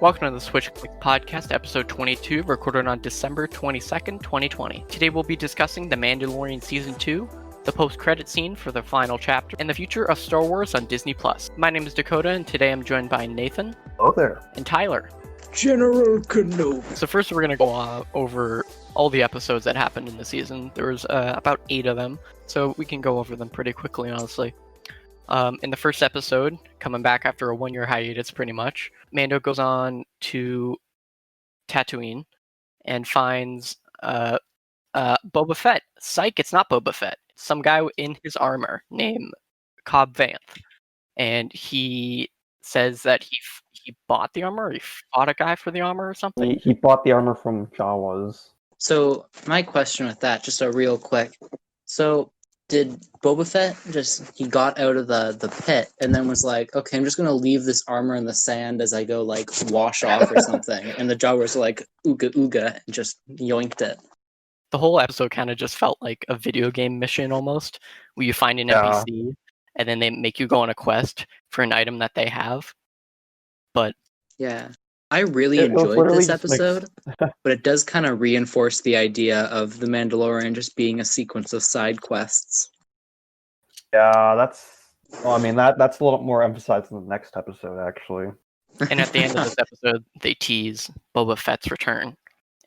Welcome to the Switch Click Podcast, episode 22, recorded on December 22nd, 2020. Today we'll be discussing The Mandalorian Season 2, the post-credit scene for the final chapter, and the future of Star Wars on Disney+. My name is Dakota, and today I'm joined by Nathan. Hello there. And Tyler. General Kenobi. So first we're going to go over all the episodes that happened in the season. There was about 8 of them, so we can go over them pretty quickly, honestly. In the first episode, coming back after a 1-year hiatus pretty much, Mando goes on to Tatooine and finds Boba Fett. Psych, it's not Boba Fett. It's some guy in his armor named Cobb Vanth. And he says that he bought the armor, or he fought a guy for the armor or something. He bought the armor from Jawas. So, my question with that, just a real quick. So, did Boba Fett he got out of the pit and then was like, okay, I'm just going to leave this armor in the sand as I go, like, wash off or something. And the Jawas were like, ooga ooga, and just yoinked it. The whole episode kind of just felt like a video game mission almost, where you find an NPC and then they make you go on a quest for an item that they have. But yeah, I really enjoyed this episode, but it does kind of reinforce the idea of The Mandalorian just being a sequence of side quests. Yeah, that's a little more emphasized in the next episode, actually. And at the end of this episode, they tease Boba Fett's return.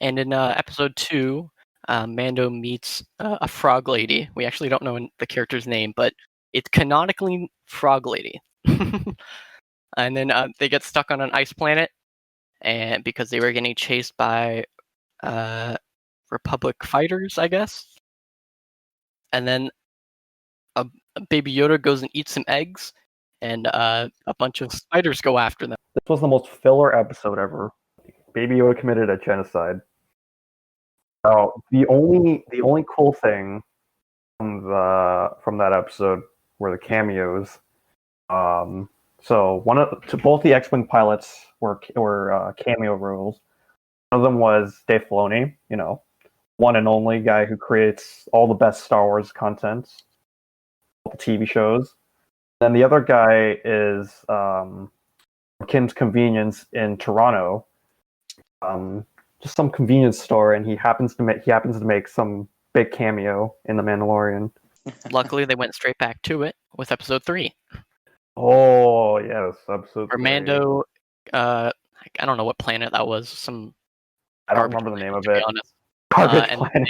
And in episode 2, Mando meets a frog lady. We actually don't know the character's name, but it's canonically Frog Lady. And then they get stuck on an ice planet, and because they were getting chased by Republic fighters, I guess. And then a Baby Yoda goes and eats some eggs, and a bunch of spiders go after them. This was the most filler episode ever. Baby Yoda committed a genocide. The only cool thing from that episode were the cameos. So both the X-Wing pilots were cameo roles. One of them was Dave Filoni, one and only guy who creates all the best Star Wars content, all the TV shows. Then the other guy is Kim's Convenience in Toronto, just some convenience store, and he happens to make some big cameo in The Mandalorian. Luckily, they went straight back to it with episode 3. Oh yes, episode 3. Mando, I don't know what planet that was. I don't remember the name of it. And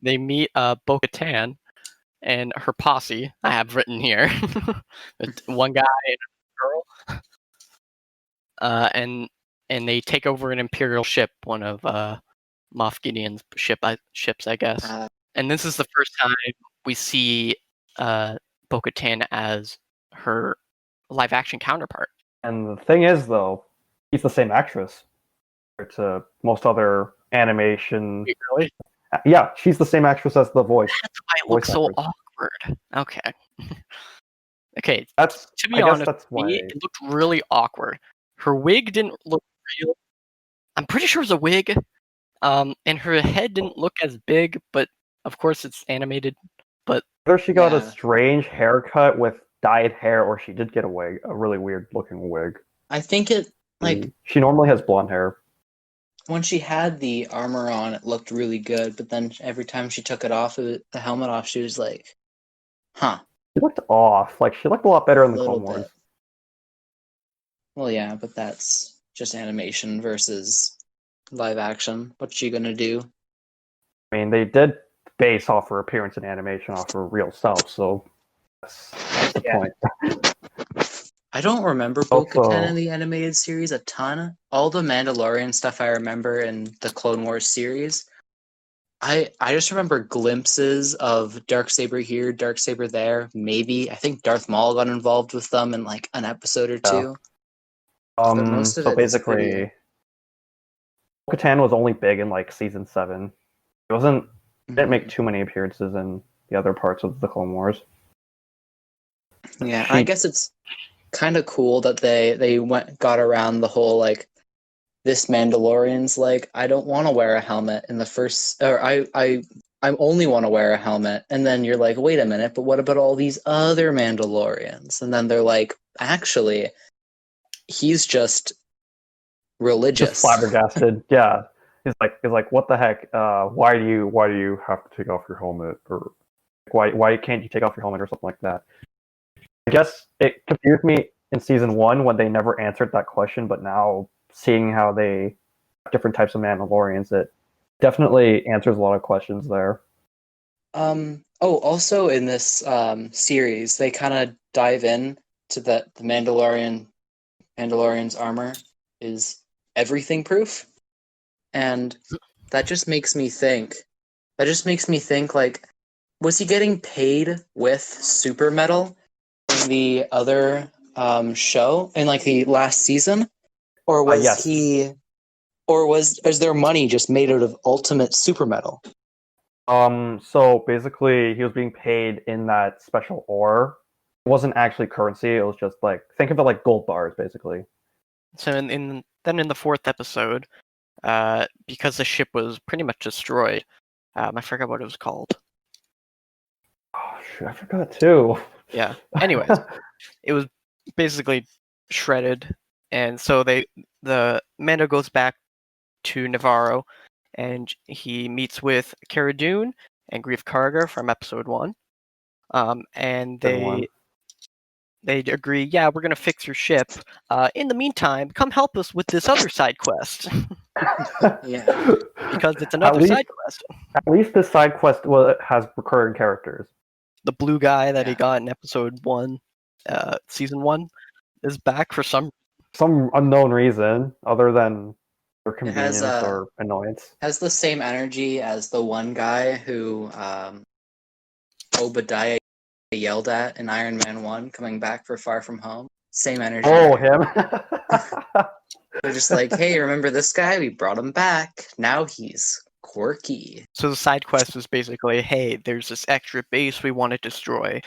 they meet Bo-Katan and her posse. I have written here, one guy and a girl, and they take over an Imperial ship, one of Moff Gideon's ships, I guess. And this is the first time we see Bo-Katan as her live-action counterpart. And the thing is, though, she's the same actress to most other animation. Really? Yeah, she's the same actress as the voice. That's why it looks so awkward. Okay. Okay. To be honest, it looked really awkward. Her wig didn't look real. I'm pretty sure it was a wig. And her head didn't look as big, but of course it's animated. But either she got a strange haircut with dyed hair, or she did get a wig, a really weird looking wig. I think she normally has blonde hair. When she had the armor on, it looked really good, but then every time she took it off, the helmet off, she was like, huh. She looked off. Like, she looked a lot better in the Clone Wars. Well, yeah, but that's just animation versus live action. What's she gonna do? I mean, they did base off her appearance in animation off her real self, so that's the point. I don't remember Bo-Katan in the animated series a ton. All the Mandalorian stuff I remember in the Clone Wars series, I just remember glimpses of Darksaber here, Darksaber there. Maybe I think Darth Maul got involved with them in like an episode or two. So basically, Bo-Katan was only big in like season 7. It didn't make too many appearances in the other parts of the Clone Wars. Yeah, I guess it's kind of cool that they got around the whole like, this Mandalorian's like, I don't want to wear a helmet in the first, or I only want to wear a helmet, and then you're like, wait a minute, but what about all these other Mandalorians? And then they're like, actually, he's just religious. Just flabbergasted. Yeah, he's like, what the heck? Why do you have to take off your helmet, or why can't you take off your helmet, or something like that? I guess it confused me in season 1 when they never answered that question, but now seeing how they have different types of Mandalorians, it definitely answers a lot of questions there. Also in this series, they kind of dive in to that the Mandalorian's armor is everything proof, and that just makes me think. Like, was he getting paid with super metal in the other show in like the last season, or was Yes. is their money just made out of ultimate super metal? So basically, he was being paid in that special ore. It wasn't actually currency. It was just like, think of it like gold bars, basically. So in the 4th episode, because the ship was pretty much destroyed, I forgot what it was called. Oh shoot, I forgot too. Yeah. Anyways, it was basically shredded, and so the Mando goes back to Navarro, and he meets with Cara Dune and Grief Karga from episode 1. And they agree, yeah, we're gonna fix your ship. In the meantime, come help us with this other side quest. Yeah. Because it's another side quest. At least this side quest has recurring characters. The blue guy that he Yeah. got in episode 1, season 1, is back for some unknown reason other than their convenience has, or annoyance. Has the same energy as the one guy who Obadiah yelled at in Iron Man 1 coming back for Far From Home. Same energy. Oh, him. They're just like, hey, remember this guy? We brought him back. Now he's quirky. So the side quest is basically, hey, there's this extra base we want to destroy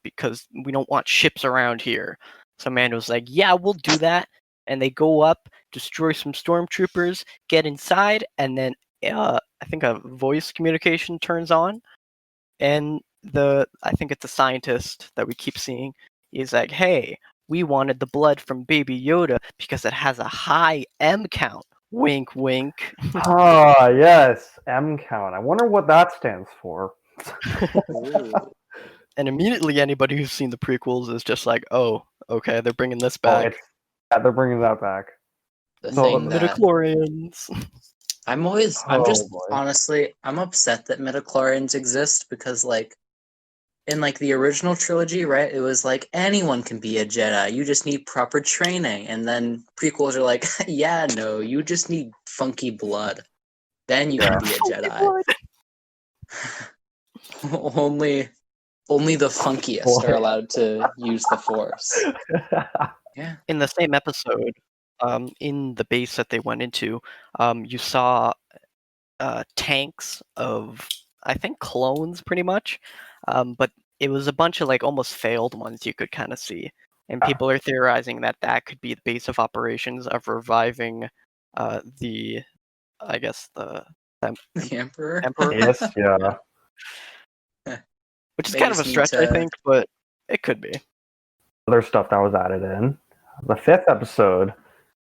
because we don't want ships around here. So Mando's like, yeah, we'll do that. And they go up, destroy some stormtroopers, get inside, and then I think a voice communication turns on. And I think it's a scientist that we keep seeing. He's like, hey, we wanted the blood from Baby Yoda because it has a high M count. Wink, wink. Ah, yes, M count. I wonder what that stands for. And immediately anybody who's seen the prequels is just like, oh, okay, they're bringing this back. Yeah, they're bringing that back. The So, thing that midichlorians. Honestly, I'm upset that midichlorians exist because, like, in like the original trilogy, right? It was like anyone can be a Jedi. You just need proper training. And then prequels are like, yeah, no, you just need funky blood. Then you can be a Jedi. Only the funkiest are allowed to use the Force. Yeah. In the same episode, in the base that they went into, you saw tanks of, I think, clones, pretty much. But it was a bunch of like almost failed ones you could kind of see, and people are theorizing that that could be the base of operations of reviving the Emperor. Yes, yeah. Which is kind of a stretch, I think, but it could be. Other stuff that was added in. The 5th episode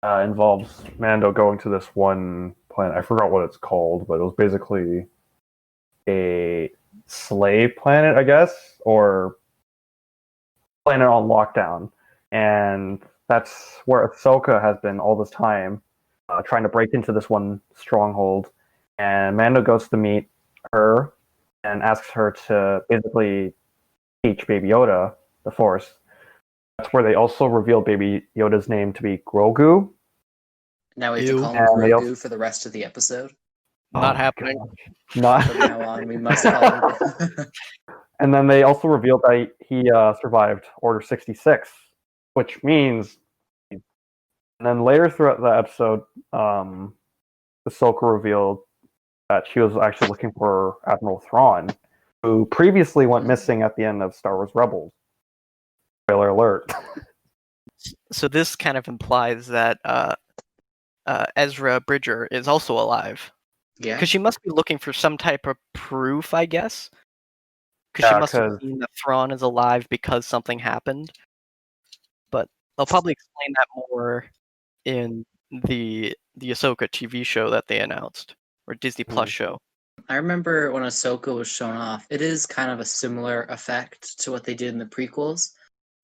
involves Mando going to this one planet. I forgot what it's called, but it was basically a slave planet, I guess, or planet on lockdown. And that's where Ahsoka has been all this time, trying to break into this one stronghold. And Mando goes to meet her and asks her to basically teach Baby Yoda the Force. That's where they also reveal Baby Yoda's name to be Grogu. Now we have to call him Grogu for the rest of the episode. Not happening. Not from now on. We must call him. And then they also revealed that he survived Order 66, which means. And then later throughout the episode, Ahsoka revealed that she was actually looking for Admiral Thrawn, who previously went missing at the end of Star Wars Rebels. Spoiler alert. So this kind of implies that Ezra Bridger is also alive. Yeah. Because she must be looking for some type of proof, I guess. Because she must have seen that Thrawn is alive because something happened. But they'll probably explain that more in the Ahsoka TV show that they announced, or Disney Plus show. I remember when Ahsoka was shown off. It is kind of a similar effect to what they did in the prequels,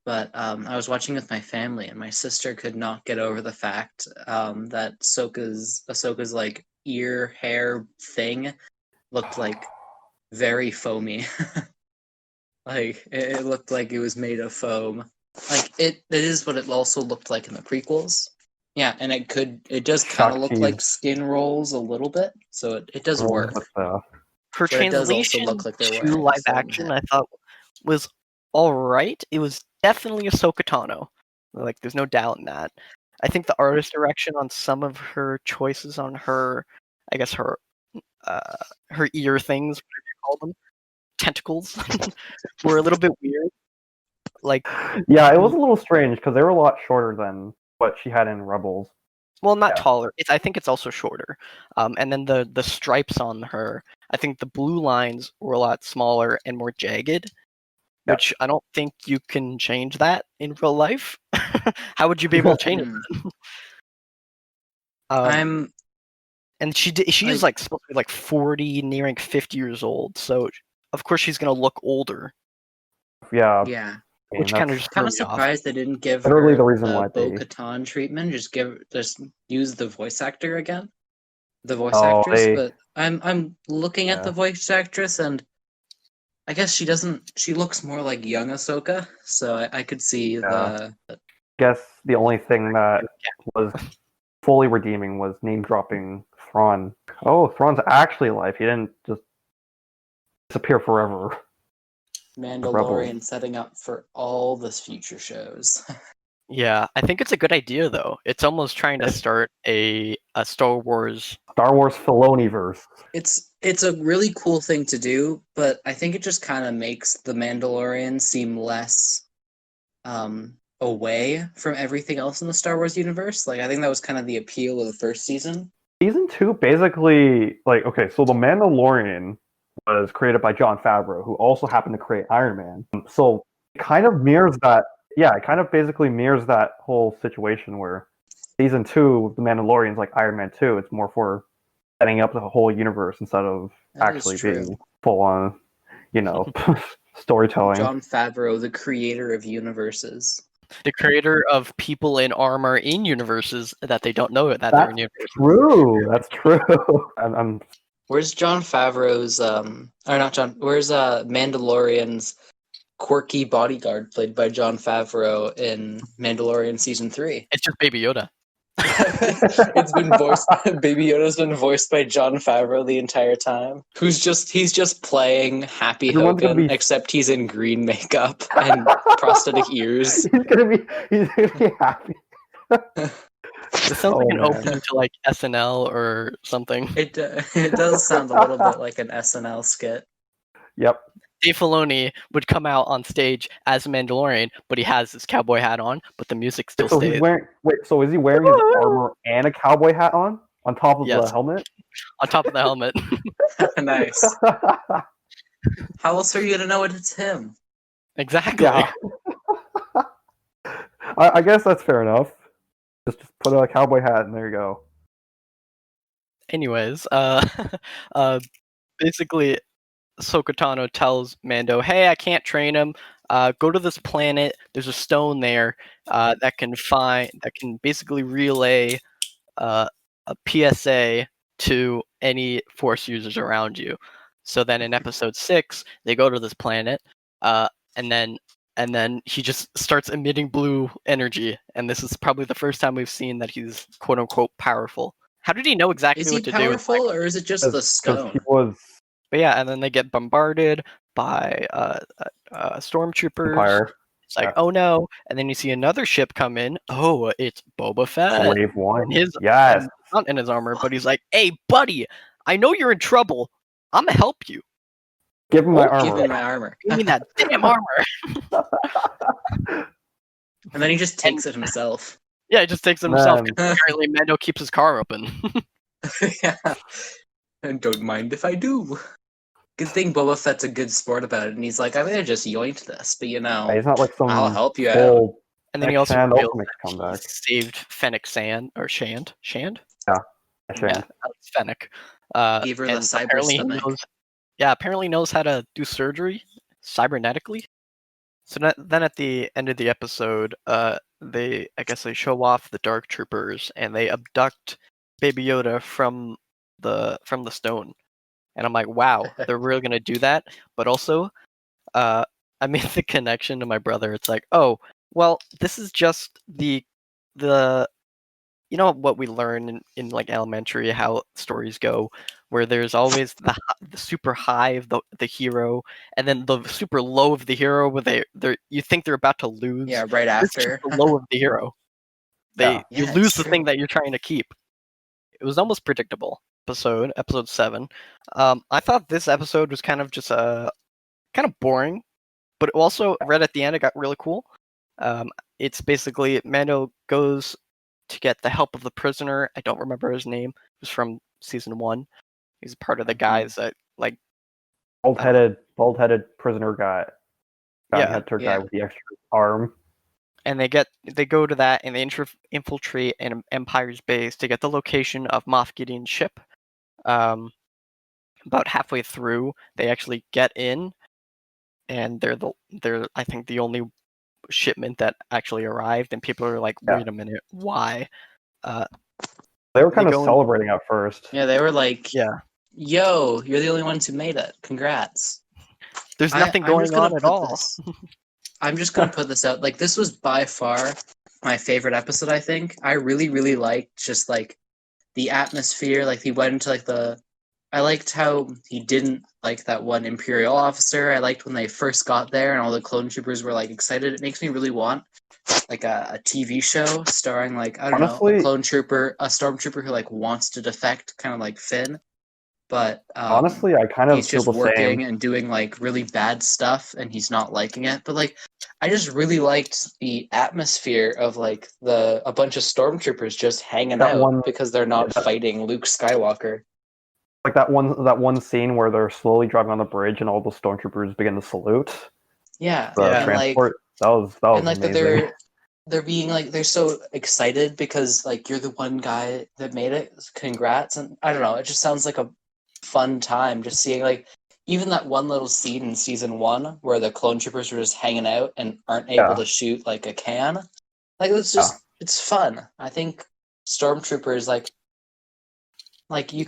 but I was watching with my family, and my sister could not get over the fact that Ahsoka's like ear hair thing looked like very foamy. Like it looked like it was made of foam. Like it is what it also looked like in the prequels. Yeah, and it does kind of look like skin rolls a little bit, so it does work. Her But it does also translation look like they're to wearing live foam action, head. I thought, was all right. It was definitely Ahsoka Tano. Like, there's no doubt in that. I think the artist direction on some of her choices on her, I guess her ear things, whatever you call them, tentacles, were a little bit weird. Like, yeah, it was a little strange because they were a lot shorter than what she had in Rebels. well, not taller. I think it's also shorter. And then the stripes on her, I think the blue lines were a lot smaller and more jagged, which I don't think you can change that in real life. How would you be able to change it? And she is like supposed to be like 40, nearing 50 years old, so of course she's gonna look older. Yeah. Yeah. Which kind of surprised they didn't give literally her the reason why Bo-Katan treatment. Just use the voice actor again, the voice actress. But I'm looking at the voice actress, and I guess she doesn't. She looks more like young Ahsoka, so I could see the. I guess the only thing that was fully redeeming was name dropping Thrawn. Oh, Thrawn's actually alive. He didn't just disappear forever. Mandalorian setting up for all the future shows. Yeah, I think it's a good idea though. It's almost trying to start a Star Wars Filoniverse. It's a really cool thing to do, but I think it just kind of makes the Mandalorian seem less away from everything else in the Star Wars universe. Like I think that was kind of the appeal of the first season. Season 2 basically so the Mandalorian was created by Jon Favreau, who also happened to create Iron Man. So it kind of mirrors that. Yeah, it kind of basically mirrors that whole situation where Season 2, The Mandalorian's like Iron Man 2. It's more for setting up the whole universe instead of actually being full on, storytelling. Jon Favreau, the creator of universes. The creator of people in armor in universes that they don't know that they're in universes. True. That's true. Where's Jon Favreau's where's Mandalorian's quirky bodyguard played by Jon Favreau in Mandalorian season 3? It's just Baby Yoda. Baby Yoda's been voiced by Jon Favreau the entire time. He's just playing Happy Hogan, except he's in green makeup and prosthetic ears. He's gonna be happy. It sounds like an opening to like SNL or something. It does sound a little bit like an SNL skit. Yep. Dave Filoni would come out on stage as a Mandalorian, but he has his cowboy hat on, but the music still stays. So is he wearing his armor and a cowboy hat on top of the helmet? On top of the helmet. Nice. How else are you gonna know it's him? Exactly. Yeah. I guess that's fair enough. Just put a cowboy hat and there you go. Anyways, basically, Ahsoka Tano tells Mando, "Hey, I can't train him. Go to this planet. There's a stone there that can basically relay a PSA to any Force users around you." So then in episode 6, they go to this planet, and then he just starts emitting blue energy, and this is probably the first time we've seen that he's quote unquote powerful. How did he know exactly what to do? Is he powerful, or is it just the stone? He was. But yeah, and then they get bombarded by stormtroopers. Empire. It's like, oh no! And then you see another ship come in. Oh, it's Boba Fett. Wave 1. Yes. Not in his armor, but he's like, "Hey, buddy, I know you're in trouble. I'm gonna help you. Give him my armor. Give me my armor. Give me that damn armor." And then he just takes it himself. Yeah, he just takes it himself. Apparently, Mando keeps his car open. Yeah. And don't mind if I do. Good thing Boba Fett's a good sport about it, and he's like, I'm gonna just yoink this, but he's not like some I'll help you out. And then he also Shand revealed makes a that he comeback. saved Fennec Shand. Shand? Yeah, Yeah, Shand. that's Fennec. Gave her the And cyber apparently he stomach. apparently knows how to do surgery cybernetically. So then at the end of the episode, I guess they show off the Dark Troopers and they abduct Baby Yoda from the stone. And I'm like, wow, they're really gonna do that. But also, I made the connection to my brother. It's like, oh, well, this is just the you know what we learn in like elementary, how stories go, where there's always the super high of the hero, and then the super low of the hero, where they you think they're about to lose. Yeah, right This is just after. the low of the hero. Yeah. You Yeah, lose it's the thing true. that you're trying to keep. It was almost predictable. Episode 7. I thought this episode was kind of just kind of boring, but also right at the end it got really cool. It's basically Mando goes to get the help of the prisoner. I don't remember his name. It was from season 1. He's part of the guys that like Bald-headed prisoner guy. Bounty yeah, hunter guy Yeah. with the extra arm. and they go to that and they infiltrate an Empire's base to get the location of Moff Gideon's ship. About halfway through, they actually get in, and they're I think the only shipment that actually arrived, and people are like, Yeah. wait a minute, why? They were kind They of go in- celebrating at first. Yeah, they were like, Yeah, yo, you're the only ones who made it. Congrats. there's nothing I'm just going gonna on at put all. this. I'm just gonna put this out. Like, this was by far my favorite episode, I think. I really, really liked just like the atmosphere. Like, he went into like I liked how he didn't like that one Imperial officer. I liked when they first got there and all the clone troopers were like excited. It makes me really want like a TV show starring like, I don't know, a stormtrooper who like wants to defect, kind of like Finn. But Honestly, I kind he's of feel just the working same. and doing like really bad stuff and he's not liking it. But like, I just really liked the atmosphere of like a bunch of stormtroopers just hanging That out one- because they're not fighting Luke Skywalker. Like that one scene where they're slowly driving on the bridge and all the stormtroopers begin to salute Yeah, the and transport. That was and like that amazing. they're being like they're so excited because like you're the one guy that made it. Congrats. And I don't know, it just sounds like a fun time just seeing like even that one little scene in season 1 where the clone troopers were just hanging out and aren't able to shoot like a can. Like it's fun. I think stormtroopers like you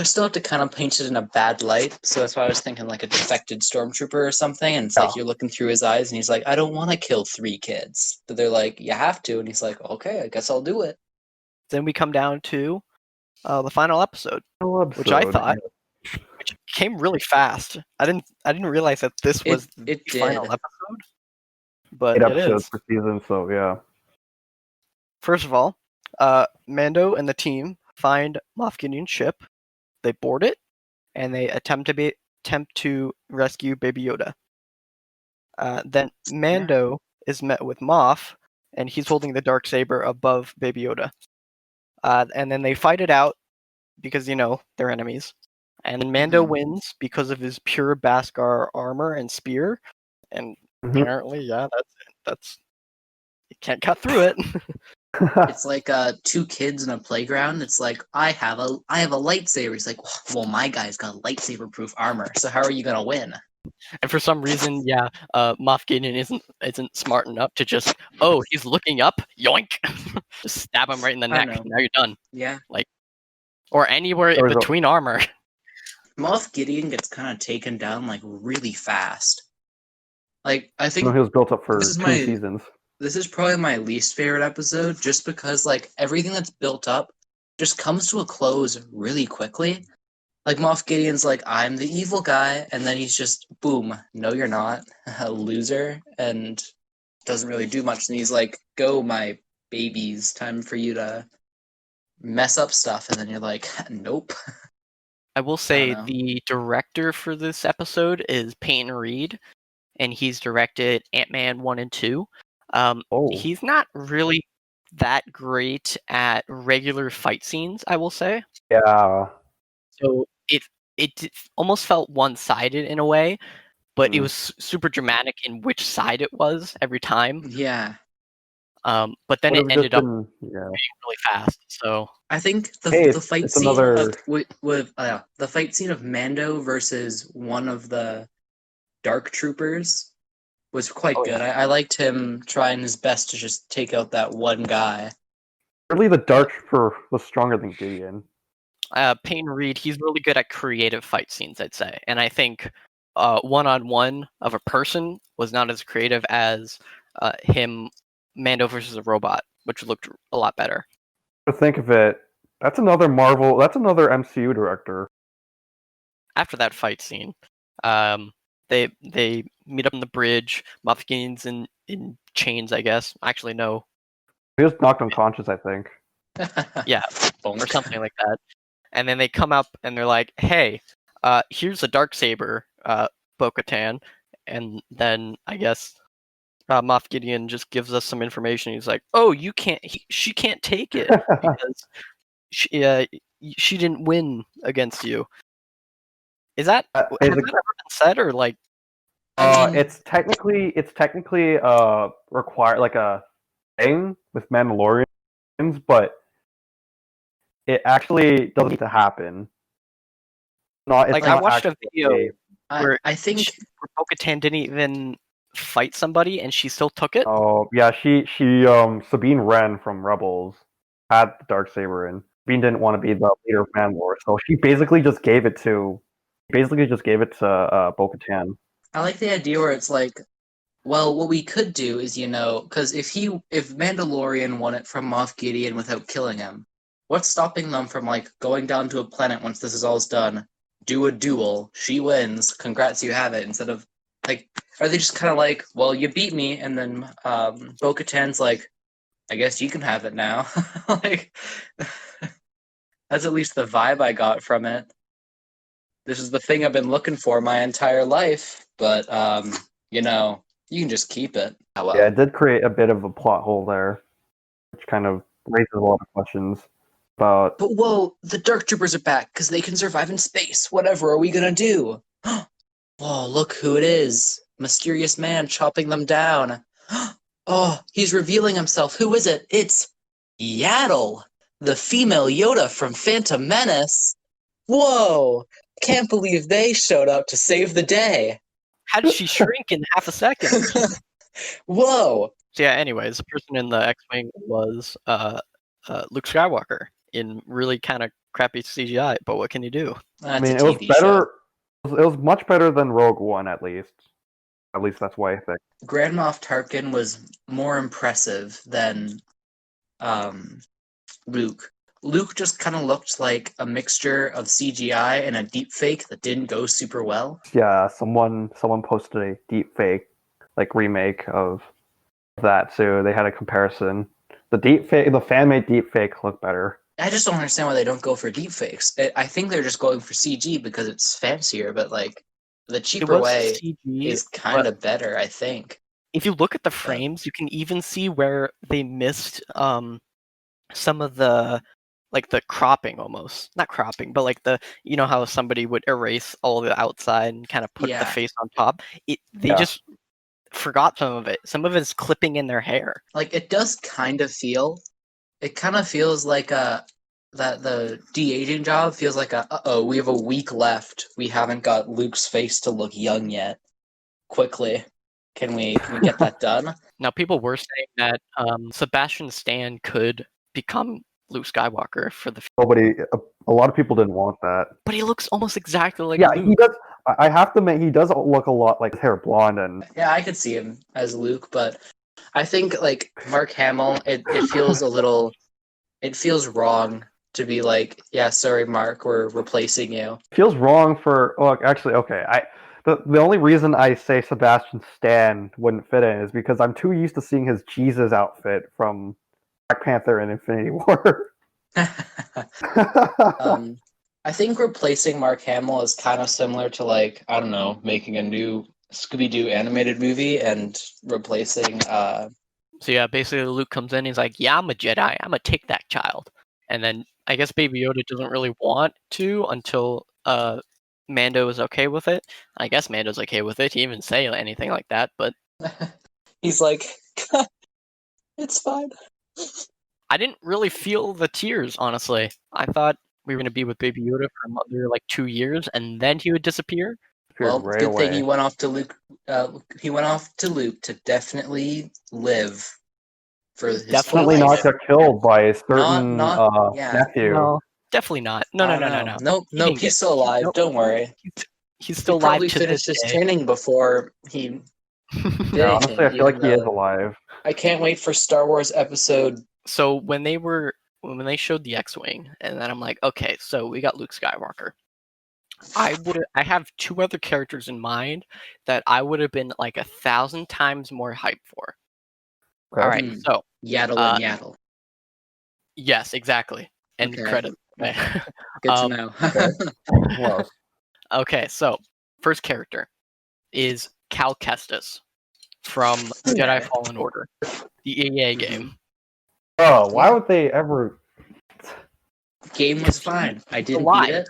still have to kind of paint it in a bad light. So that's why I was thinking like a defected stormtrooper or something. And it's like you're looking through his eyes and he's like, I don't want to kill 3 kids. But they're like, you have to. And he's like, okay, I guess I'll do it. Then we come down to the final episode, which I thought which came really fast. I didn't realize that this was the final episode, but 8 it episodes is. per season, so yeah. First of all, Mando and the team find Moff Gideon's ship. They board it, and they attempt to rescue Baby Yoda. Then Mando is met with Moff, and he's holding the darksaber above Baby Yoda. And then they fight it out because they're enemies. And then Mando wins because of his pure Beskar armor and spear. And apparently, that's you can't cut through it. It's like 2 kids in a playground. It's like I have a lightsaber. He's like, well, my guy's got lightsaber proof armor. So how are you gonna win? And for some reason, Moff Gideon isn't smart enough to just he's looking up, yoink, just stab him right in the neck. Now you're done. Yeah, or anywhere in between armor. Moff Gideon gets kind of taken down like really fast. Like I think he was built up for 2 seasons. This is probably my least favorite episode, just because like everything that's built up just comes to a close really quickly. Like Moff Gideon's like, I'm the evil guy, and then he's just boom, no you're not, a loser, and doesn't really do much. And he's like, go my babies, time for you to mess up stuff, and then you're like, nope. I will say the director for this episode is Peyton Reed, and he's directed Ant-Man 1 and 2. He's not really that great at regular fight scenes, I will say. Yeah. So it almost felt one-sided in a way, but it was super dramatic in which side it was every time. Yeah. But then it ended up yeah. really fast. So I think Hey, the fight it's scene another. with the fight scene of Mando versus one of the Dark Troopers was quite good. yeah. I liked him trying his best to just take out that one guy. Really, the Dark Trooper was stronger than Gideon. Payne Reed, he's really good at creative fight scenes, I'd say. And I think one-on-one of a person was not as creative as him, Mando versus a robot, which looked a lot better. To think of it, that's another MCU director. After that fight scene, they meet up on the bridge. Moff Gideon's in chains, I guess. Actually, no. He was knocked unconscious, I think. Yeah, or something like that. And then they come up and they're like, "Hey, here's a Darksaber, Bo-Katan." And then I guess Moff Gideon just gives us some information. He's like, "Oh, you can't. She can't take it because she didn't win against you." Is that has that ever been said, or like? It's technically required like a thing with Mandalorians, but it actually doesn't need to happen. I watched a video where I think Bo-Katan didn't even fight somebody and she still took it. Oh yeah, she Sabine Wren from Rebels had the Darksaber, and Sabine didn't want to be the leader of Mandalore, so she basically just gave it to Bo-Katan. I like the idea where it's like, well, what we could do is, because if Mandalorian won it from Moff Gideon without killing him, what's stopping them from like going down to a planet once this is all done, do a duel, she wins, congrats, you have it, instead of like, are they just kind of like, well, you beat me, and then Bo-Katan's like, I guess you can have it now. Like, that's at least the vibe I got from it. This is the thing I've been looking for my entire life, but you can just keep it. Oh, well. Yeah, it did create a bit of a plot hole there, which kind of raises a lot of questions about. But whoa, the Dark Troopers are back because they can survive in space. Whatever are we gonna do? Whoa, look who it is! Mysterious man chopping them down. Oh, he's revealing himself. Who is it? It's Yaddle, the female Yoda from Phantom Menace. Whoa! Can't believe they showed up to save the day. How did she shrink in half a second? Whoa! So yeah, anyways, the person in the X-Wing was Luke Skywalker in really kind of crappy CGI, but what can you do? That's it was better. It was much better than Rogue One, at least. At least that's why I think. Grand Moff Tarkin was more impressive than Luke. Luke just kind of looked like a mixture of CGI and a deepfake that didn't go super well. Yeah, someone posted a deepfake remake of that, so they had a comparison. The fan-made deepfake looked better. I just don't understand why they don't go for deepfakes. I think they're just going for CG because it's fancier, but like the cheaper way CG, is kind of better, I think. If you look at the frames, you can even see where they missed some of the cropping almost. Not cropping, but like how somebody would erase all the outside and kind of put the face on top. They just forgot some of it. Some of it's clipping in their hair. Like it does kind of feels like that the de-aging job feels like we have a week left. We haven't got Luke's face to look young yet. Quickly. Can we get that done? Now people were saying that Sebastian Stan could become Luke Skywalker for the a lot of people didn't want that. But he looks almost exactly like Luke. He does. I have to admit, he does look a lot like his hair blonde and. Yeah, I could see him as Luke, but I think like Mark Hamill, it feels a little. It feels wrong to be like, yeah, sorry, Mark, we're replacing you. It feels wrong for. Look, actually, okay, The only reason I say Sebastian Stan wouldn't fit in is because I'm too used to seeing his Jesus outfit from Black Panther and Infinity War. I think replacing Mark Hamill is kind of similar to like, I don't know, making a new Scooby-Doo animated movie and replacing... So yeah, basically Luke comes in, he's like, yeah, I'm a Jedi, I'm gonna take that child. And then I guess Baby Yoda doesn't really want to until Mando is okay with it. I guess Mando's okay with it. He didn't even say anything like that, but he's like, It's fine. I didn't really feel the tears, honestly. I thought we were going to be with Baby Yoda for another like 2 years, and then he would disappear. Appeared Well, right good thing away. he went off to Luke. He went off to Luke to definitely live for his Definitely whole not life. get killed by a certain Yeah. nephew. No, definitely not. No. Nope, He didn't he's get. still alive. Nope. Don't worry. He's He still alive probably to this finished his day. training before he did Yeah, honestly, I anything, feel like even he is though- alive. I can't wait for Star Wars Episode. So when they showed the X-wing, and then I'm like, okay, so we got Luke Skywalker. I have two other characters in mind that I would have been like 1,000 times more hyped for. Okay. All right, Hmm. so Yaddle Uh, and Yaddle. yes, exactly, and Okay. credit. Okay. Good to know. Well, Okay, so first character is Cal Kestis from Jedi Okay. Fallen Order, the EA Mhm. game. why Yeah. would they ever? Game was fine. I didn't alive. beat it.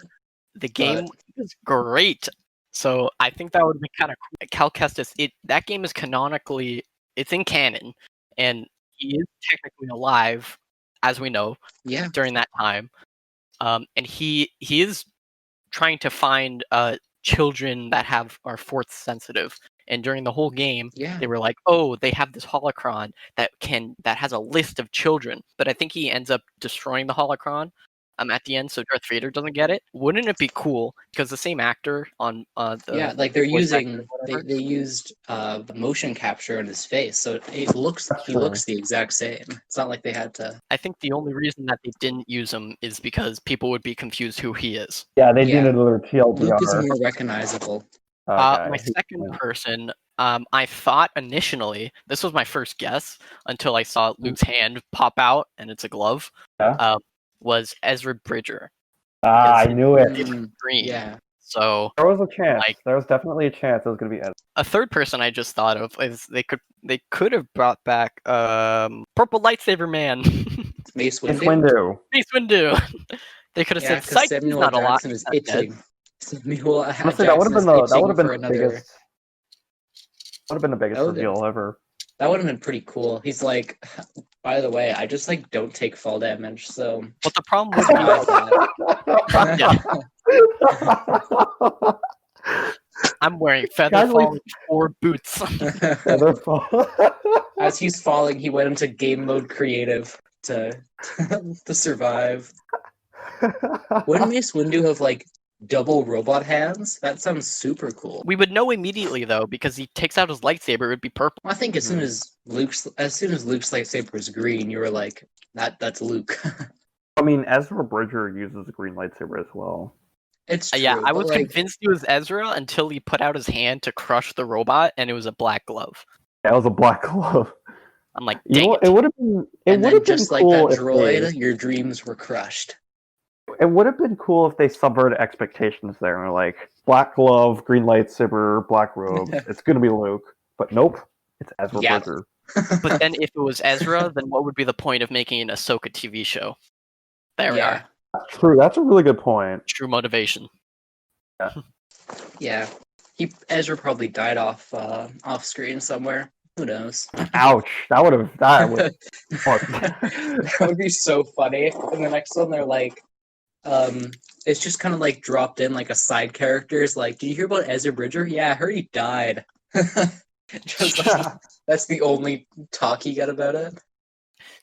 The game is great. So I think that would be kind of cool. Cal Kestis, that game is canonically, it's in canon, and he is technically alive, as we know, Yeah. during that time. And he is trying to find children that are force sensitive. And during the whole game, Yeah. they were like, "Oh, they have this holocron that has a list of children." But I think he ends up destroying the holocron at the end, so Darth Vader doesn't get it. Wouldn't it be cool? Because the same actor on Yeah, the like they're voice actor using or whatever. they used the motion capture in his face, so he looks the exact same. It's not like they had to. I think the only reason that they didn't use him is because people would be confused who he is. Yeah, they Yeah. needed another TLDR. Luke is more recognizable. Okay. My second person, I thought initially, this was my first guess until I saw Luke's hand pop out and it's a glove, Yeah. was Ezra Bridger. I knew it. It's green. Yeah. So There was a chance. Like- there was definitely a chance it was going to be Ed. a third person I just thought of is they could have brought back Purple Lightsaber Man. Mace It's Windu. Windu. Mace Windu. They could have Yeah, said because Psych, he's Samuel not alive. Jackson is He's not dead." itching. Samuel Honestly, that would have Jackson been is the itching for another. biggest. Would have been the biggest That would've reveal ever. That would have been pretty cool. He's like, by the way, I just like don't take fall damage, so But the problem would be I'm wearing feather Guys, like- falling 4 boots. as he's falling, he went into game mode creative to to survive. Wouldn't Mace Windu have like double robot hands? That sounds super cool. We would know immediately though, because he takes out his lightsaber, it would be purple. I think as soon as Luke's lightsaber was green, you were like, that's Luke. I mean, Ezra Bridger uses a green lightsaber as well. It's true. Yeah, I but, was like, convinced it was Ezra until he put out his hand to crush the robot, and it was a black glove. That was a black glove. I'm like, You dang know, it. it would have been. It and would then have been just like cool that if droid, your dreams were crushed. It would have been cool if they subverted expectations there and were like, black glove, green lightsaber, black robe. It's gonna be Luke, but nope, it's Ezra Yeah. Bridger. But then if it was Ezra, then what would be the point of making an Ahsoka TV show? There we are. That's true. That's a really good point. True motivation. Yeah. Ezra probably died off screen somewhere. Who knows? Ouch! That would. That would be so funny. In the next one, they're like, it's just kind of like dropped in like a side character. It's like, did you hear about Ezra Bridger? Yeah, I heard he died. Just like, that's the only talk you got about it.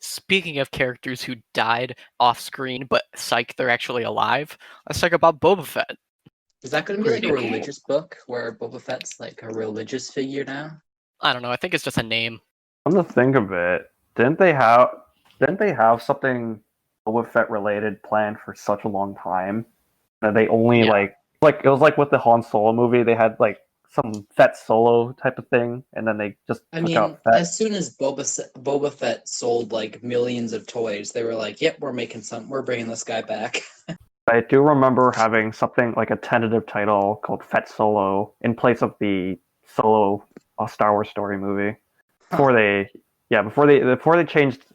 Speaking of characters who died off screen, but psych, they're actually alive, let's talk about Boba Fett. Is that going to be like a Pretty- religious book where Boba Fett's like a religious figure now? I don't know, I think it's just a name. Come to think of it, didn't they have something Boba Fett related planned for such a long time that they only Yeah. like it was like with the Han Solo movie, they had like some Fett Solo type of thing, and then they just I took mean, out Fett. as soon as Boba Fett sold like millions of toys, they were like, "Yep, we're bringing this guy back." I do remember having something like a tentative title called Fett Solo in place of the Solo Star Wars story movie. Before they changed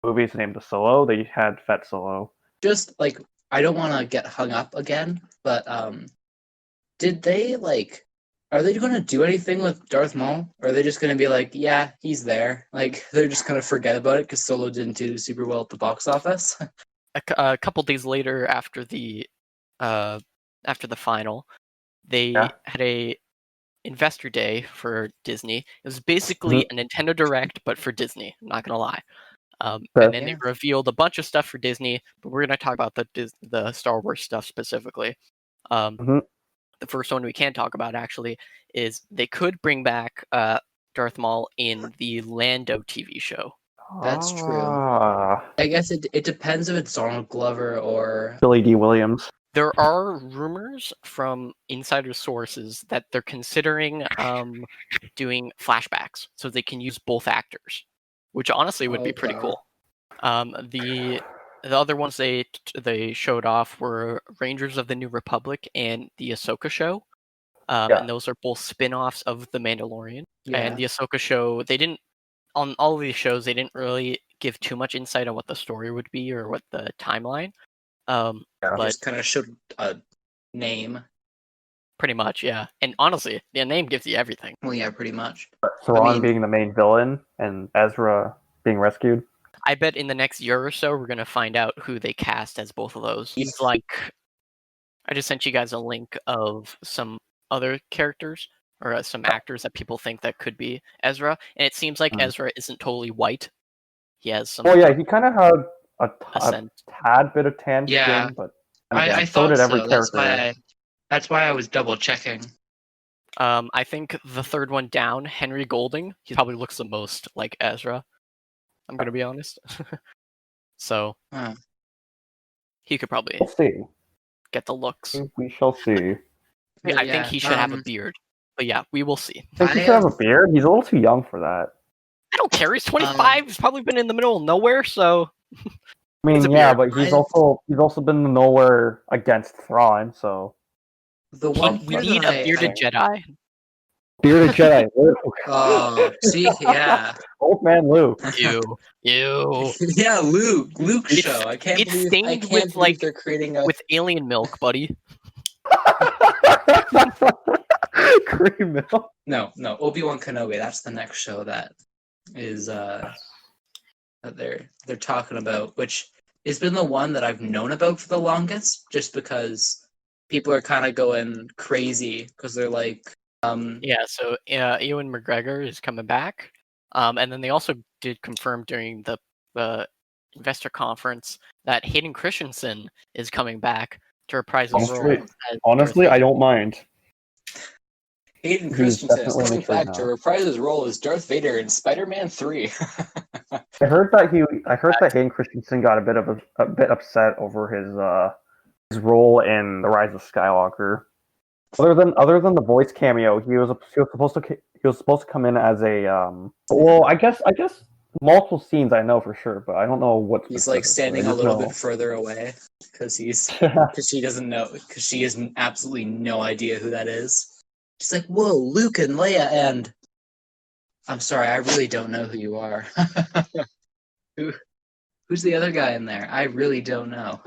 movies name to Solo, they had Fett Solo. Just like, I don't want to get hung up again, but did they like Are they going to do anything with Darth Maul? Or are they just going to be like, yeah, he's there? Like, they're just going to forget about it because Solo didn't do super well at the box office? A couple days later, after the final, they had a investor day for Disney. It was basically a Nintendo Direct, but for Disney. I'm not gonna lie. And then they revealed a bunch of stuff for Disney, but we're gonna talk about the Star Wars stuff specifically. The first one we can talk about actually is they could bring back Darth Maul in the Lando TV show. That's true. I guess it depends if it's Donald Glover or Billy D. Williams. There are rumors from insider sources that they're considering doing flashbacks so they can use both actors, which honestly would be pretty cool. The other ones they showed off were Rangers of the New Republic and the Ahsoka show. And those are both spin-offs of The Mandalorian. And the Ahsoka show, they didn't on all of these shows, they didn't really give too much insight on what the story would be or what the timeline. But just kind of showed a name. Pretty much, yeah. And honestly, the name gives you everything. Well, yeah, pretty much. Thrawn being the main villain and Ezra being rescued. I bet in the next year or so, we're going to find out who they cast as both of those. He's like, I just sent you guys a link of some other characters or some actors that people think that could be Ezra. And it seems like Ezra isn't totally white. He has some... Oh, yeah, he kind of had a tad bit of tan skin, but I so did every so. character. That's why I was double checking. I think the third one down, Henry Golding, he probably looks the most like Ezra. I'm gonna be honest. So he could probably get the looks. We shall see. I think he should have a beard. But yeah, we will see. I think he should have a beard? He's a little too young for that. I don't care. He's 25. He's probably been in the middle of nowhere, so... I mean, yeah, but he's also been in nowhere against Thrawn, so... The one we need a bearded Jedi. Bearded Jedi. Oh, see, yeah. Old man Luke. You. Yeah, Luke show. I can't believe they're creating with alien milk, buddy. Cream milk. No, Obi-Wan Kenobi. That's the next show that is that they're talking about, which has been the one that I've known about for the longest, just because people are kind of going crazy because they're like, so Ewan McGregor is coming back, and then they also did confirm during the investor conference that Hayden Christensen is coming back to reprise his role. Honestly, I don't mind. Hayden Christensen is coming back to reprise his role as Darth Vader in Spider-Man 3. I heard that Hayden Christensen got a bit upset over his role in The Rise of Skywalker. Other than the voice cameo, he was supposed to come in as a I guess multiple scenes I know for sure, but I don't know what he's like standing a little bit further away because she doesn't know, because she has absolutely no idea who that is. She's like, whoa, Luke and Leia, and I'm sorry, I really don't know who you are. Who's the other guy in there? I really don't know.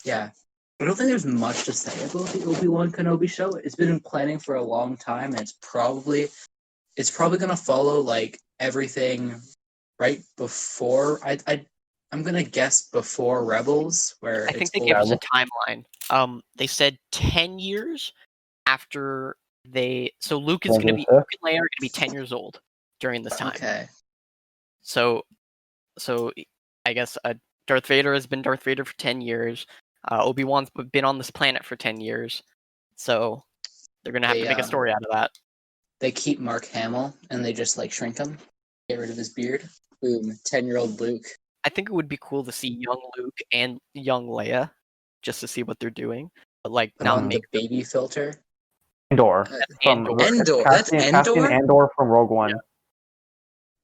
Yeah. I don't think there's much to say about the Obi-Wan Kenobi show. It's been in planning for a long time, and it's probably going to follow like everything right before. I'm going to guess before Rebels, where I think they gave us a timeline. They said 10 years after they. So Luke and Leia are going to be 10 years old during this time. Okay. So I guess Darth Vader has been Darth Vader for 10 years. Obi-Wan's been on this planet for 10 years. So they're going to have to make a story out of that. They keep Mark Hamill and they just like shrink him, get rid of his beard. Boom, 10-year-old Luke. I think it would be cool to see young Luke and young Leia, just to see what they're doing. But like not make the baby filter. Andor. Andor. That's Andor. Andor from Rogue One.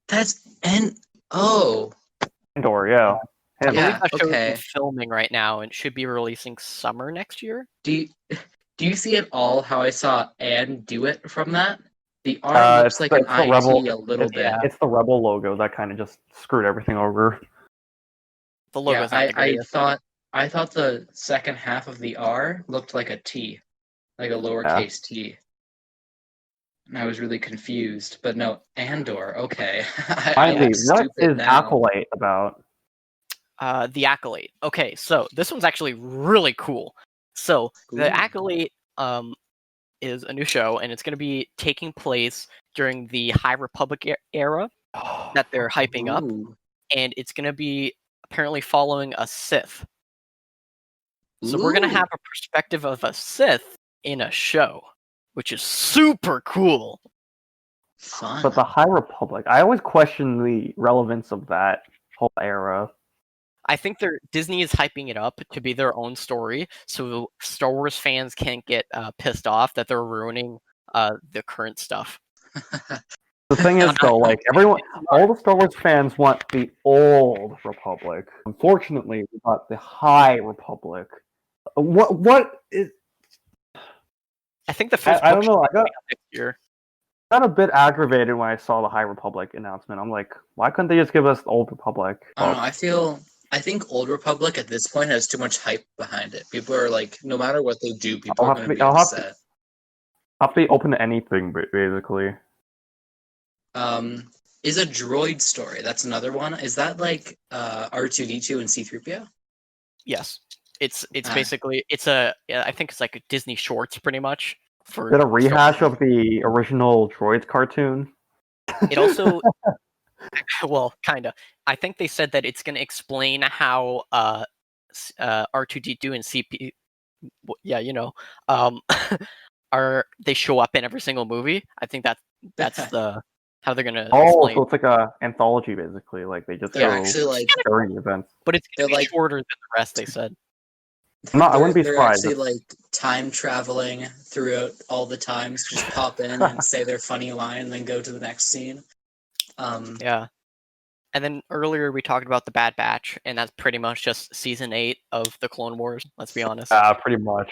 That's Andor, yeah. I believe that show is filming right now and should be releasing summer next year. Do you see at all how I saw Anne do it from that? The arm looks like an IT a little bit. It's the Rebel logo that kind of just screwed everything over. The logo's not the greatest. I thought the second half of the R looked like a T, like a lowercase T. and I was really confused. But no, Andor. Okay, I Finally, look what stupid is now. Acolyte about? The Acolyte. Okay, so this one's actually really cool. So the Ooh. Acolyte is a new show, and it's going to be taking place during the High Republic era that they're hyping up, Ooh. and it's going to be apparently following a Sith. So we're going to have a perspective of a Sith in a show, which is super cool. Fun. But the High Republic, I always question the relevance of that whole era. I think Disney is hyping it up to be their own story, so Star Wars fans can't get pissed off that they're ruining the current stuff. The thing is, though, like everyone, all the Star Wars fans want the old Republic. Unfortunately, we got the High Republic. What is? I think the fifth I don't book know. I should be out next year. got a bit aggravated when I saw the High Republic announcement. I'm like, why couldn't they just give us the Old Republic? I don't know. I think Old Republic at this point has too much hype behind it. People are like, no matter what they do, people are going to be upset. I'll be open to anything, basically. Is a droid story. That's another one. Is that like R2D2 and C3PO? Yes, it's basically I think it's like a Disney Shorts pretty much. Is it a rehash of the original Droids cartoon? It also, well, kind of. I think they said that it's going to explain how R2D2 and CP, yeah, they show up in every single movie. I think that's how they're gonna. Oh, explain. so it's like a anthology, basically. Like they just they're actually like during events. But it's gonna be like shorter than the rest. They said. I wouldn't be surprised. They're actually like time traveling throughout all the times. Just pop in and say their funny line, and then go to the next scene. Yeah. And then earlier we talked about the Bad Batch, and that's pretty much just season 8 of the Clone Wars. Let's be honest. Pretty much.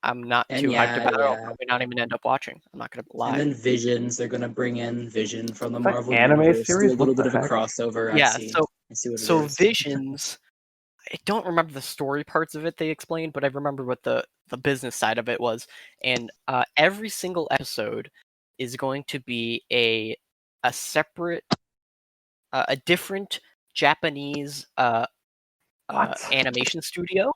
I'm not too hyped about it. I'll probably not even end up watching. I'm not gonna lie. And then Visions, they're gonna bring in Vision from the It's Marvel anime universe, series. do a little bit of a crossover. Yeah. I see what so it is. Visions. I don't remember the story parts of it they explained, but I remember what the business side of it was. And every single episode is going to be a separate, a different Japanese animation studio,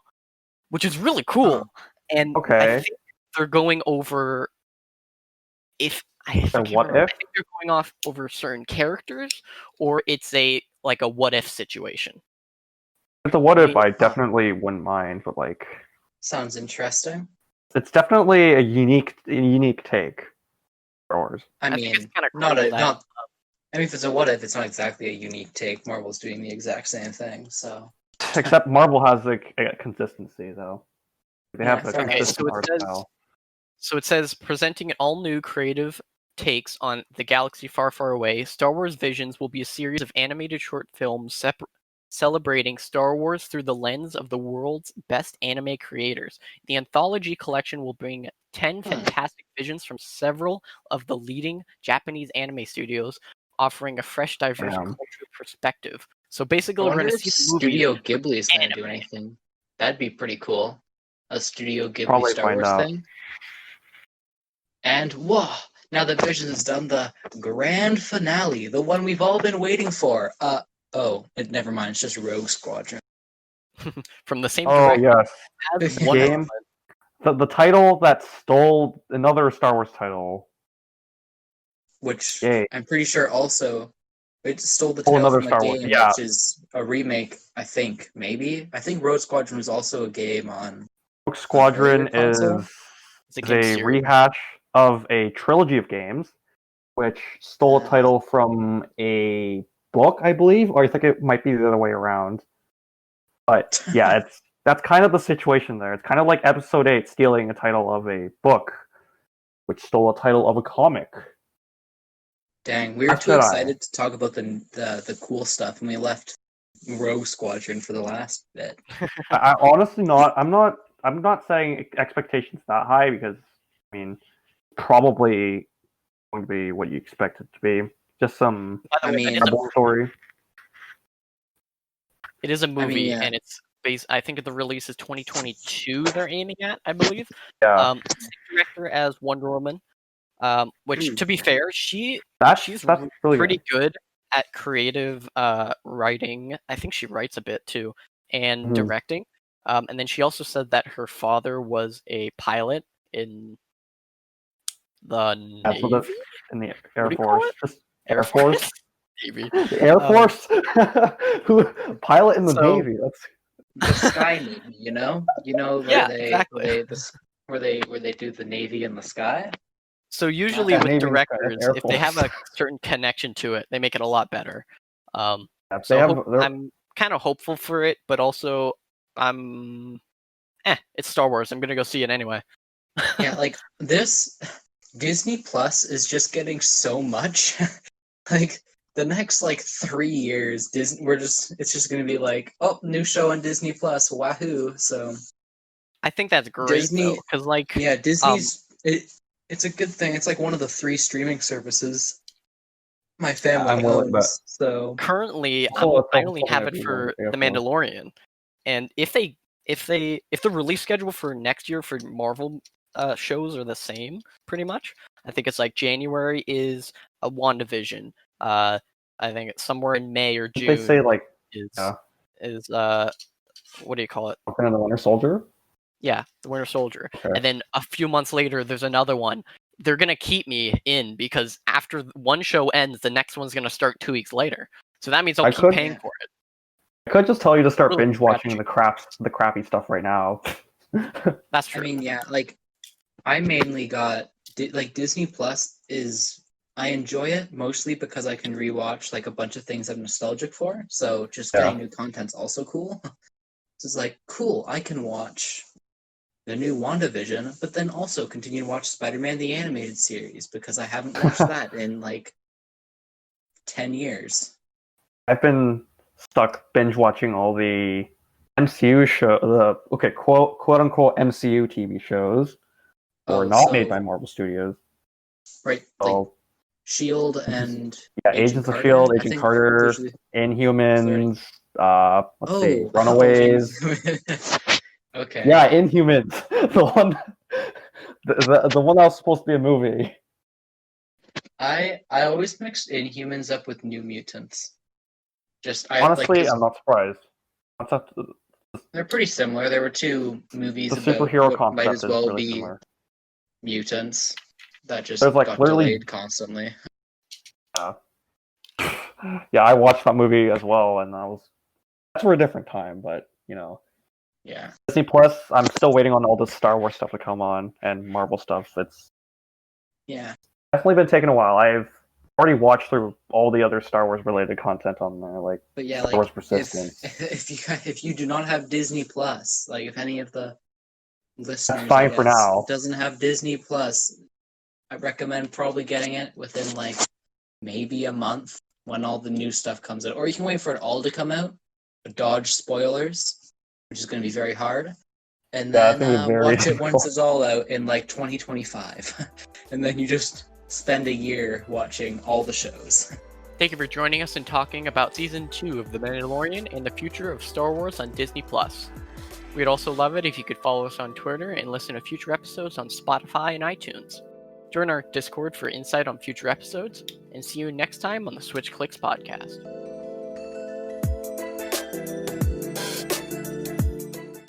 which is really cool. And I think they're going over I think they're going over certain characters, or it's a what if situation. It's a what if I definitely wouldn't mind, but like sounds interesting. It's definitely a unique take. Star Wars. I mean, it's kind of not. I mean, if it's a what if, it's not exactly a unique take. Marvel's doing the exact same thing, so. Except Marvel has like a consistency, though. They have a consistent art style. So it says, presenting an all-new creative takes on the galaxy far, far away, Star Wars Visions will be a series of animated short films celebrating Star Wars through the lens of the world's best anime creators. The anthology collection will bring 10 fantastic visions from several of the leading Japanese anime studios, offering a fresh, diverse cultural perspective. So basically, we're going to see the movie. Studio Ghibli is going to do anything. That'd be pretty cool. A Studio Ghibli Star Wars thing. And whoa! Now that Visions has done the grand finale, the one we've all been waiting for. Never mind. It's just Rogue Squadron. From the same director. Oh yes, game. The title that stole another Star Wars title, which I'm pretty sure also it stole the title from a game, which is a remake. I think Rogue Squadron was also a game on. Rogue Squadron is a rehash of a trilogy of games, which stole a title from a book, I believe, or I think it might be the other way around. But yeah, that's kind of the situation there. It's kind of like Episode 8 stealing a title of a book, which stole a title of a comic. Dang, we were too excited to talk about the cool stuff, and we left Rogue Squadron for the last bit. I honestly not. I'm not saying expectations that high because I mean, probably going to be what you expect it to be. Just some story. It is a movie, and it's based. I think the release is 2022. They're aiming at, I believe. Yeah. Same director as Wonder Woman. Which, to be fair, she's That's really pretty good. good at creative writing. I think she writes a bit too, and Mhm. directing. And then she also said that her father was a pilot in the That's what Navy. in the What Air do you call Force. it? Just Air Air Force. Navy. The Air Force. Who pilot in the So- Navy? That's The Sky Navy, you know where Yeah, they exactly. where they do the Navy in the sky. So usually Yeah, with Navy and directors, Air if they have Force. a certain connection to it, they make it a lot better. They So have. I'm kind of hopeful for it, but also I'm it's Star Wars. I'm gonna go see it anyway. Yeah, like this Disney Plus is just getting so much. Like the next like 3 years, it's just gonna be like, oh, new show on Disney Plus, wahoo! So I think that's great Disney, though, because like yeah, it's a good thing. It's like one of the 3 streaming services my family I'm willing, but owns. So currently Also, I it's only something have I'd it be willing for to pay The for. Mandalorian, and if the release schedule for next year for Marvel shows are the same, pretty much. I think it's like January is a WandaVision. I think it's somewhere in May or Didn't they June say like is what do you call it? Falcon and the Winter Soldier? Yeah, The Winter Soldier. Okay. And then a few months later, there's another one. They're gonna keep me in because after one show ends, the next one's gonna start 2 weeks later. So that means I'll keep paying for it. I could just tell you to start Really binge watching strategy. the crappy stuff right now. That's I true. mean, yeah, like I mainly got like Disney Plus is I enjoy it mostly because I can rewatch like a bunch of things I'm nostalgic for. So just getting new content's also cool. So it's like cool, I can watch the new WandaVision, but then also continue to watch Spider-Man the Animated Series because I haven't watched that in like 10 years. I've been stuck binge watching all the MCU quote unquote MCU TV shows, or not made by Marvel Studios. Right, So, like Shield and Agents of Carter, Shield, I Agent think Carter, those are the- Inhumans. Let's see, Oh, Runaways. okay. Yeah, Inhumans, the one, the one that was supposed to be a movie. I always mixed Inhumans up with New Mutants. Honestly, I'm not surprised. They're pretty similar. There were 2 movies The about superhero what might as concept is well really be similar. mutants that just There's like got literally, delayed constantly. yeah, I watched that movie as well, and that's for a different time. But Yeah. Disney Plus, I'm still waiting on all the Star Wars stuff to come on and Marvel stuff. It's Yeah. definitely been taking a while. I've already watched through all the other Star Wars related content on there, like But yeah, Star Wars like Persistence. if you do not have Disney Plus, like if any of the listeners, fine for now. doesn't have Disney Plus, I recommend probably getting it within like maybe a month when all the new stuff comes out, or you can wait for it all to come out, but dodge spoilers, which is going to be very hard, and Yeah, it's then gonna be very watch it once difficult. it's all out in like 2025, and then you just spend a year watching all the shows. Thank you for joining us and talking about Season 2 of The Mandalorian and the future of Star Wars on Disney+. We'd also love it if you could follow us on Twitter and listen to future episodes on Spotify and iTunes. Join our Discord for insight on future episodes, and see you next time on the Switch Clicks podcast.